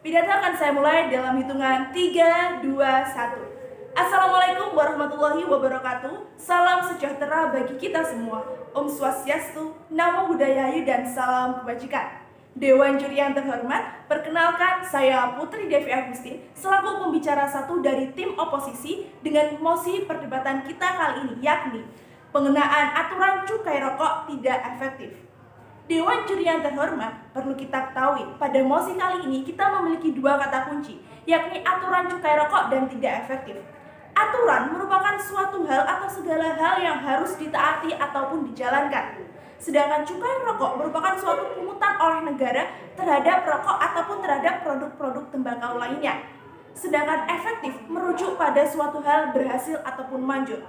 Pidato akan saya mulai dalam hitungan 3, 2, 1. Assalamualaikum warahmatullahi wabarakatuh. Salam sejahtera bagi kita semua. Om Swastiastu, Namo Buddhaya, dan salam kebajikan. Dewan juri yang terhormat, perkenalkan saya Putri Devi Agustin selaku pembicara satu dari tim oposisi dengan mosi perdebatan kita kali ini, yakni pengenaan aturan cukai rokok tidak efektif. Dewan juri yang terhormat, perlu kita ketahui, pada mosi kali ini kita memiliki dua kata kunci, yakni aturan cukai rokok dan tidak efektif. Aturan merupakan suatu hal atau segala hal yang harus ditaati ataupun dijalankan. Sedangkan cukai rokok merupakan suatu pungutan oleh negara terhadap rokok ataupun terhadap produk-produk tembakau lainnya. Sedangkan efektif merujuk pada suatu hal berhasil ataupun manjur.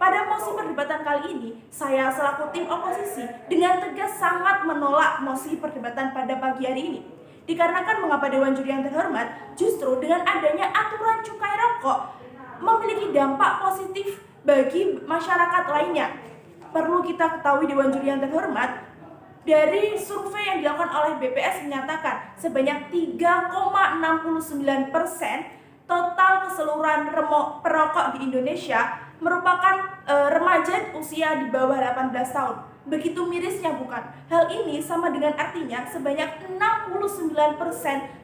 Pada mosi perdebatan kali ini, saya selaku tim oposisi dengan tegas sangat menolak mosi perdebatan pada pagi hari ini. Dikarenakan mengapa Dewan Juri yang terhormat, justru dengan adanya aturan cukai rokok memiliki dampak positif bagi masyarakat lainnya. Perlu kita ketahui Dewan Juri yang terhormat, dari survei yang dilakukan oleh BPS menyatakan sebanyak 3,69% total keseluruhan perokok di Indonesia merupakan remaja usia di bawah 18 tahun. Begitu mirisnya bukan? Hal ini sama dengan artinya sebanyak 69%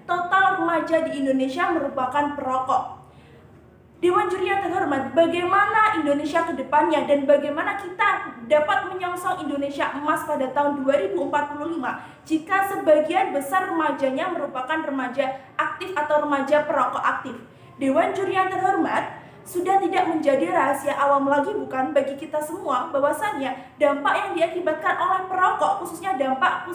total remaja di Indonesia merupakan perokok. Dewan Juri yang terhormat, bagaimana Indonesia ke depannya dan bagaimana kita dapat menyongsong Indonesia emas pada tahun 2045 jika sebagian besar remajanya merupakan remaja aktif atau remaja perokok aktif. Dewan Juri yang terhormat, sudah tidak menjadi rahasia awam lagi bukan bagi kita semua bahwasannya dampak yang diakibatkan oleh perokok, khususnya dampak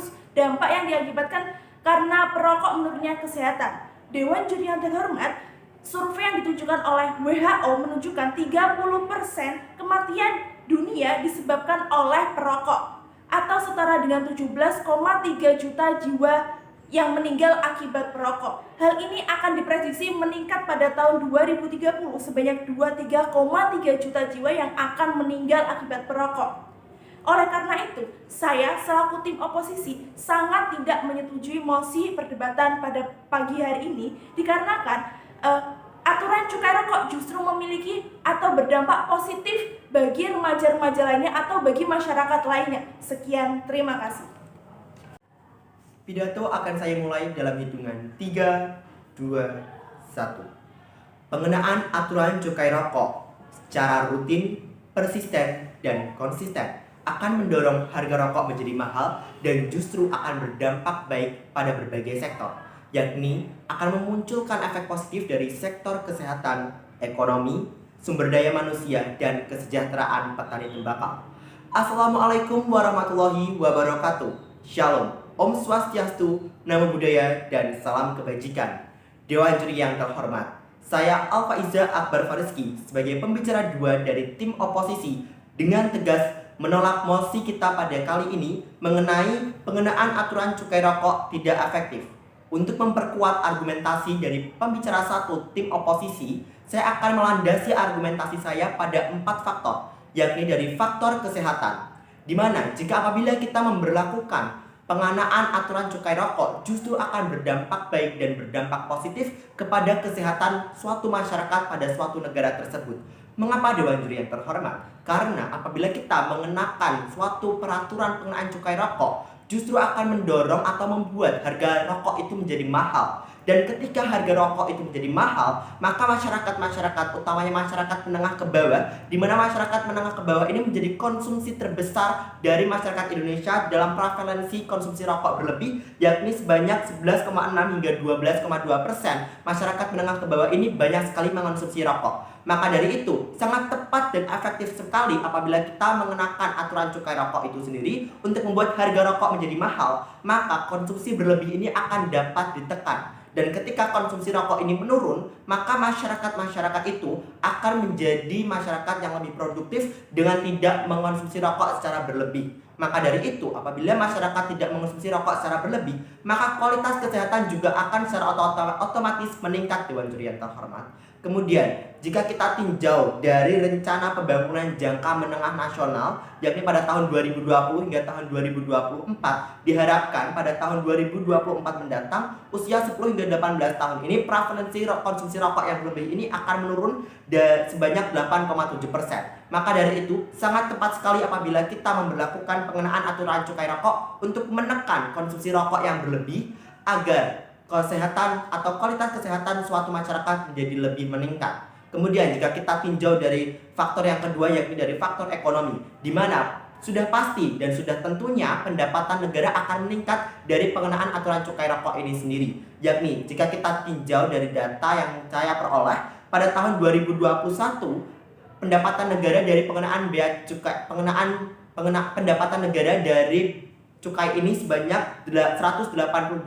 yang diakibatkan karena perokok menurunnya kesehatan. Dewan Juri yang terhormat, survei yang ditunjukkan oleh WHO menunjukkan 30% kematian dunia disebabkan oleh perokok atau setara dengan 17,3 juta jiwa yang meninggal akibat perokok. Hal ini akan diprediksi meningkat pada tahun 2030 sebanyak 23,3 juta jiwa yang akan meninggal akibat perokok. Oleh karena itu, saya selaku tim oposisi sangat tidak menyetujui mosi perdebatan pada pagi hari ini dikarenakan aturan cukai rokok justru memiliki atau berdampak positif bagi remaja-remaja lainnya atau bagi masyarakat lainnya. Sekian, terima kasih. Pidato akan saya mulai dalam hitungan 3, 2, 1. Pengenaan aturan cukai rokok secara rutin, persisten, dan konsisten akan mendorong harga rokok menjadi mahal dan justru akan berdampak baik pada berbagai sektor, yakni akan memunculkan efek positif dari sektor kesehatan, ekonomi, sumber daya manusia, dan kesejahteraan petani tembakau. Assalamualaikum warahmatullahi wabarakatuh. Shalom. Om Swastiastu, Namo Buddhaya, dan salam kebajikan. Dewan Juri yang terhormat, saya Alfa Iza Akbar Fariski sebagai pembicara dua dari tim oposisi dengan tegas menolak mosi kita pada kali ini mengenai pengenaan aturan cukai rokok tidak efektif. Untuk memperkuat argumentasi dari pembicara satu tim oposisi, saya akan melandasi argumentasi saya pada 4 faktor, yakni dari faktor kesehatan, di mana jika apabila kita memberlakukan pengenaan aturan cukai rokok justru akan berdampak baik dan berdampak positif kepada kesehatan suatu masyarakat pada suatu negara tersebut. Mengapa Dewan Juri yang terhormat? Karena apabila kita mengenakan suatu peraturan pengenaan cukai rokok justru akan mendorong atau membuat harga rokok itu menjadi mahal. Dan ketika harga rokok itu menjadi mahal, maka masyarakat, utamanya masyarakat menengah ke bawah, di mana masyarakat menengah ke bawah ini menjadi konsumsi terbesar dari masyarakat Indonesia dalam prevalensi konsumsi rokok berlebih, yakni sebanyak 11,6 hingga 12,2%. Masyarakat menengah ke bawah ini banyak sekali mengonsumsi rokok. Maka dari itu, sangat tepat dan efektif sekali apabila kita mengenakan aturan cukai rokok itu sendiri untuk membuat harga rokok menjadi mahal, maka konsumsi berlebih ini akan dapat ditekan. Dan ketika konsumsi rokok ini menurun, maka masyarakat itu akan menjadi masyarakat yang lebih produktif dengan tidak mengonsumsi rokok secara berlebih. Maka dari itu, apabila masyarakat tidak mengonsumsi rokok secara berlebih, maka kualitas kesehatan juga akan secara otomatis meningkat, Dewan Juri yang terhormat. Kemudian, jika kita tinjau dari rencana pembangunan jangka menengah nasional, yakni pada tahun 2020 hingga tahun 2024, diharapkan pada tahun 2024 mendatang, usia 10 hingga 18 tahun ini prevalensi konsumsi rokok yang berlebih ini akan menurun sebanyak 8,7%. Maka dari itu, sangat tepat sekali apabila kita memberlakukan pengenaan aturan cukai rokok untuk menekan konsumsi rokok yang berlebih agar kesehatan atau kualitas kesehatan suatu masyarakat menjadi lebih meningkat. Kemudian jika kita tinjau dari faktor yang kedua, yakni dari faktor ekonomi, di mana sudah pasti dan sudah tentunya pendapatan negara akan meningkat dari pengenaan aturan cukai rokok ini sendiri. Yakni jika kita tinjau dari data yang saya peroleh pada tahun 2021, pendapatan negara dari pengenaan bea cukai pendapatan negara dari cukai ini sebanyak 188,8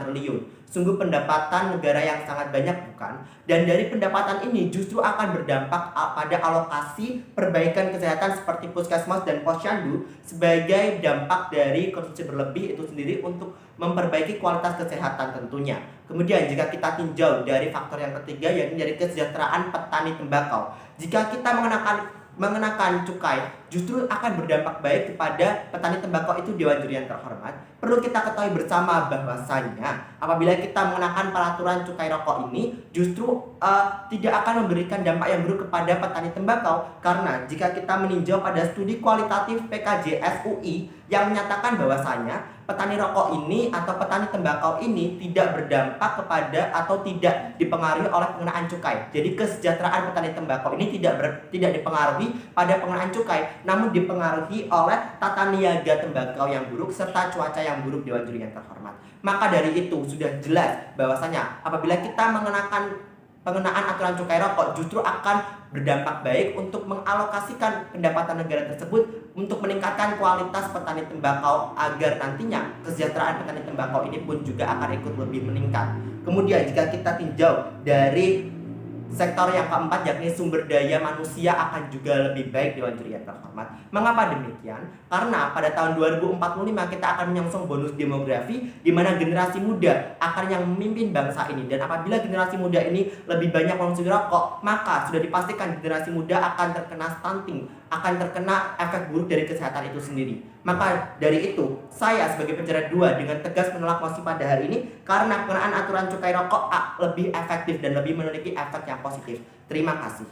triliun. Sungguh pendapatan negara yang sangat banyak, bukan? Dan dari pendapatan ini justru akan berdampak pada alokasi perbaikan kesehatan seperti puskesmas dan posyandu sebagai dampak dari konsumsi berlebih itu sendiri untuk memperbaiki kualitas kesehatan tentunya. Kemudian jika kita tinjau dari faktor yang ketiga, yakni dari kesejahteraan petani tembakau. Jika kita mengenakan cukai justru akan berdampak baik kepada petani tembakau itu. Dewan Juri yang terhormat, perlu kita ketahui bersama bahwasanya apabila kita mengenakan peraturan cukai rokok ini justru tidak akan memberikan dampak yang buruk kepada petani tembakau, karena jika kita meninjau pada studi kualitatif PKJS UI yang menyatakan bahwasanya petani rokok ini atau petani tembakau ini tidak berdampak kepada atau tidak dipengaruhi oleh pengenaan cukai. Jadi kesejahteraan petani tembakau ini tidak dipengaruhi pada pengenaan cukai, namun dipengaruhi oleh tata niaga tembakau yang buruk serta cuaca yang buruk. Dewan Juri yang terhormat, maka dari itu sudah jelas bahwasanya apabila kita pengenaan aturan cukai rokok justru akan berdampak baik untuk mengalokasikan pendapatan negara tersebut untuk meningkatkan kualitas petani tembakau agar nantinya kesejahteraan petani tembakau ini pun juga akan ikut lebih meningkat. Kemudian jika kita tinjau dari sektor yang keempat, yakni sumber daya manusia akan juga lebih baik. Dewan Juri yang terhormat, mengapa demikian? Karena pada tahun 2045 kita akan menyongsong bonus demografi di mana generasi muda akan yang memimpin bangsa ini, dan apabila generasi muda ini lebih banyak mengonsumsi rokok, maka sudah dipastikan generasi muda akan terkena stunting, akan terkena efek buruk dari kesehatan itu sendiri. Maka dari itu, saya sebagai penjara 2 dengan tegas menolak mosi pada hari ini karena pengenaan aturan cukai rokok lebih efektif dan lebih memiliki efek yang positif. Terima kasih.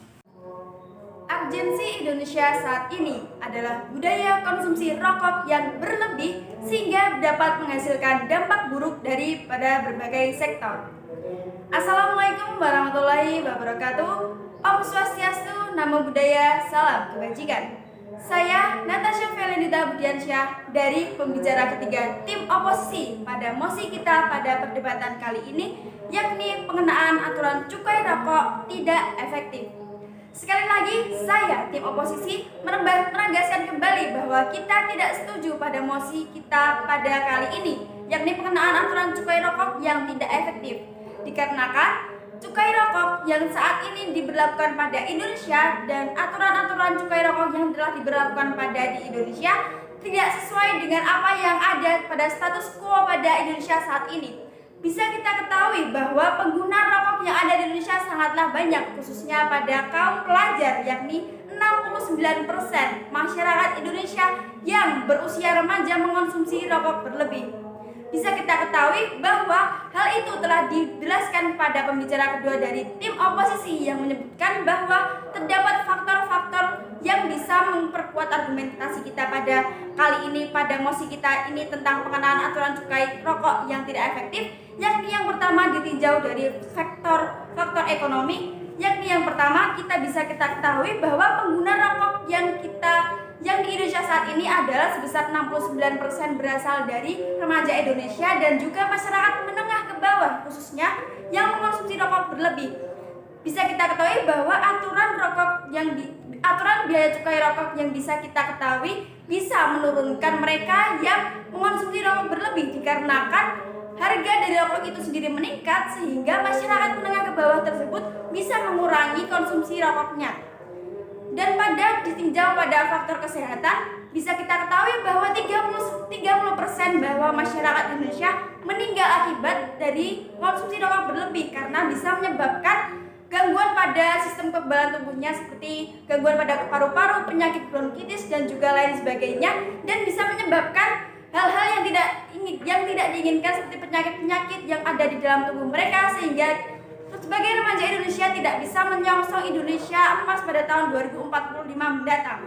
Urgensi Indonesia saat ini adalah budaya konsumsi rokok yang berlebih sehingga dapat menghasilkan dampak buruk daripada berbagai sektor. Assalamualaikum warahmatullahi wabarakatuh. Om Swastiastu, Namo Buddhaya, salam kebajikan. Saya Natasha Felinita Budiansyah dari pembicara ketiga tim oposisi pada mosi kita pada perdebatan kali ini, yakni pengenaan aturan cukai rokok tidak efektif. Sekali lagi, saya tim oposisi menegaskan kembali bahwa kita tidak setuju pada mosi kita pada kali ini, yakni pengenaan aturan cukai rokok yang tidak efektif. Dikarenakan cukai rokok yang saat ini diberlakukan pada Indonesia dan aturan-aturan cukai rokok yang telah diberlakukan pada di Indonesia tidak sesuai dengan apa yang ada pada status quo pada Indonesia saat ini. Bisa kita ketahui bahwa pengguna rokok yang ada di Indonesia sangatlah banyak, khususnya pada kaum pelajar, yakni 69% masyarakat Indonesia yang berusia remaja mengonsumsi rokok berlebih. Bisa kita ketahui bahwa hal itu telah dijelaskan pada pembicara kedua dari tim oposisi yang menyebutkan bahwa terdapat faktor-faktor yang bisa memperkuat argumentasi kita pada kali ini pada mosi kita ini tentang pengenaan aturan cukai rokok yang tidak efektif, yakni yang pertama ditinjau dari faktor ekonomi, yakni yang pertama kita ketahui bahwa pengguna rokok yang di Indonesia saat ini adalah sebesar 69% berasal dari remaja Indonesia dan juga masyarakat menengah ke bawah, khususnya yang mengkonsumsi rokok berlebih. Bisa kita ketahui bahwa aturan biaya cukai rokok yang bisa kita ketahui bisa menurunkan mereka yang mengkonsumsi rokok berlebih dikarenakan harga dari rokok itu sendiri meningkat sehingga masyarakat menengah ke bawah tersebut bisa mengurangi konsumsi rokoknya. Dan pada ditinjau pada faktor kesehatan, bisa kita ketahui bahwa 30% bahwa masyarakat Indonesia meninggal akibat dari konsumsi rokok berlebih karena bisa menyebabkan gangguan pada sistem kekebalan tubuhnya seperti gangguan pada paru-paru, penyakit bronkitis dan juga lain sebagainya, dan bisa menyebabkan hal-hal yang tidak diinginkan seperti penyakit-penyakit yang ada di dalam tubuh mereka, sehingga sebagai remaja Indonesia tidak bisa menyongsong Indonesia emas pada tahun 2045 mendatang.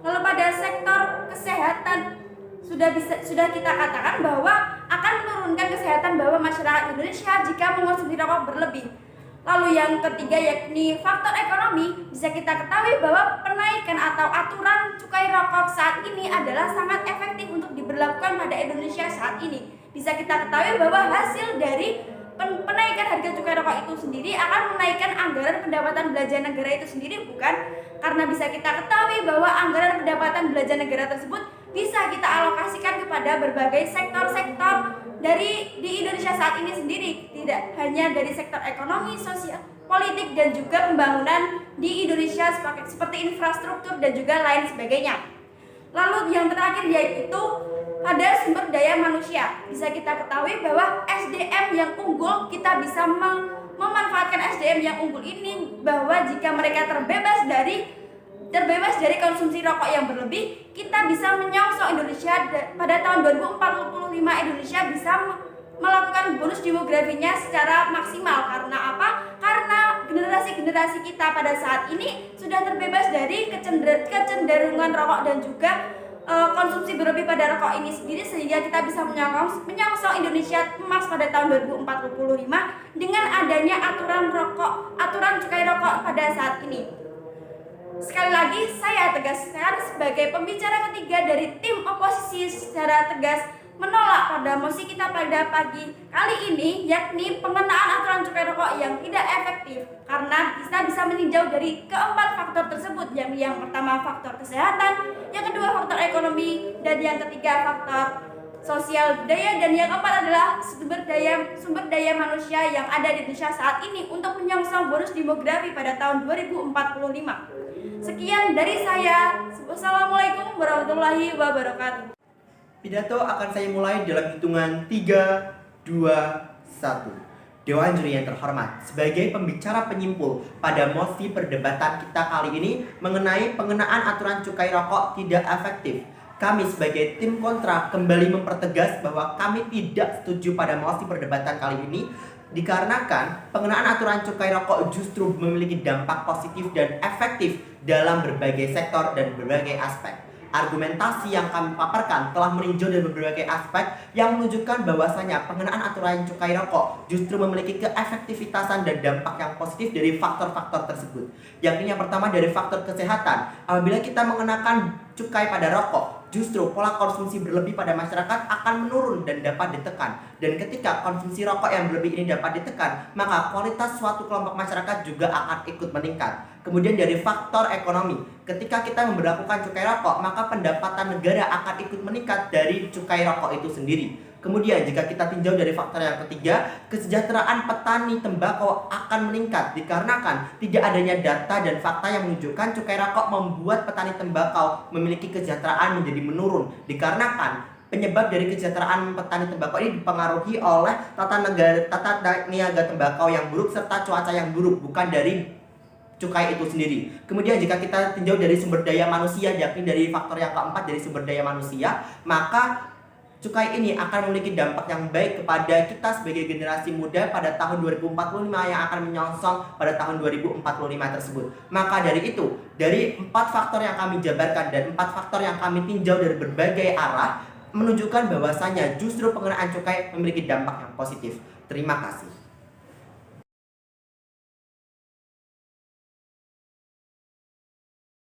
Lalu pada sektor kesehatan sudah kita katakan bahwa akan menurunkan kesehatan bawah masyarakat Indonesia jika mengonsumsi rokok berlebih. Lalu yang ketiga yakni faktor ekonomi, bisa kita ketahui bahwa penaikan atau aturan cukai rokok saat ini adalah sangat efektif untuk diberlakukan pada Indonesia saat ini. Bisa kita ketahui bahwa hasil dari penaikan harga cukai rokok itu sendiri akan menaikkan anggaran pendapatan belanja negara itu sendiri, bukan? Karena bisa kita ketahui bahwa anggaran pendapatan belanja negara tersebut bisa kita alokasikan kepada berbagai sektor-sektor di Indonesia saat ini sendiri, tidak hanya dari sektor ekonomi, sosial, politik dan juga pembangunan di Indonesia seperti infrastruktur dan juga lain sebagainya. Lalu yang terakhir yaitu pada sumber daya manusia. Bisa kita ketahui bahwa SDM yang unggul, kita bisa memanfaatkan SDM yang unggul ini bahwa jika mereka terbebas dari konsumsi rokok yang berlebih, kita bisa menyongsong Indonesia pada tahun 2045. Indonesia bisa melakukan bonus demografinya secara maksimal. Karena apa? Karena generasi kita pada saat ini sudah terbebas dari kecenderungan rokok dan juga konsumsi berlebih pada rokok ini sendiri, sehingga kita bisa menyongsong Indonesia emas pada tahun 2045 dengan adanya aturan cukai rokok pada saat ini. Sekali lagi saya tegaskan sebagai pembicara ketiga dari tim oposisi secara tegas menolak pada mosi kita pada pagi kali ini, yakni pengenaan aturan cukai rokok yang tidak efektif, karena kita bisa meninjau dari keempat faktor tersebut, yang pertama faktor kesehatan, yang kedua faktor ekonomi, dan yang ketiga faktor sosial budaya, dan yang keempat adalah sumber daya manusia yang ada di Indonesia saat ini untuk menyongsong bonus demografi pada tahun 2045. Sekian dari saya. Wassalamualaikum warahmatullahi wabarakatuh. Pidato akan saya mulai dalam hitungan 3, 2, 1. Dewan juri yang terhormat, sebagai pembicara penyimpul pada mosi perdebatan kita kali ini mengenai pengenaan aturan cukai rokok tidak efektif, kami sebagai tim kontra kembali mempertegas bahwa kami tidak setuju pada mosi perdebatan kali ini, dikarenakan pengenaan aturan cukai rokok justru memiliki dampak positif dan efektif dalam berbagai sektor dan berbagai aspek. Argumentasi yang kami paparkan telah meninjau dari berbagai aspek yang menunjukkan bahwasanya pengenaan aturan cukai rokok justru memiliki keefektivitasan dan dampak yang positif dari faktor-faktor tersebut. Yakni yang pertama dari faktor kesehatan. Apabila kita mengenakan cukai pada rokok, justru pola konsumsi berlebih pada masyarakat akan menurun dan dapat ditekan. Dan ketika konsumsi rokok yang berlebih ini dapat ditekan, maka kualitas suatu kelompok masyarakat juga akan ikut meningkat. Kemudian dari faktor ekonomi, ketika kita memberlakukan cukai rokok, maka pendapatan negara akan ikut meningkat dari cukai rokok itu sendiri. Kemudian jika kita tinjau dari faktor yang ketiga, kesejahteraan petani tembakau akan meningkat dikarenakan tidak adanya data dan fakta yang menunjukkan cukai rokok membuat petani tembakau memiliki kesejahteraan menjadi menurun, dikarenakan penyebab dari kesejahteraan petani tembakau ini dipengaruhi oleh tata niaga tembakau yang buruk serta cuaca yang buruk, bukan dari cukai itu sendiri. Kemudian jika kita tinjau dari sumber daya manusia, yakni dari faktor yang keempat dari sumber daya manusia, maka cukai ini akan memiliki dampak yang baik kepada kita sebagai generasi muda pada tahun 2045 yang akan menyongsong pada tahun 2045 tersebut. Maka dari itu, dari 4 faktor yang kami jabarkan dan 4 faktor yang kami tinjau dari berbagai arah menunjukkan bahwasanya justru pengenaan cukai memiliki dampak yang positif. Terima kasih.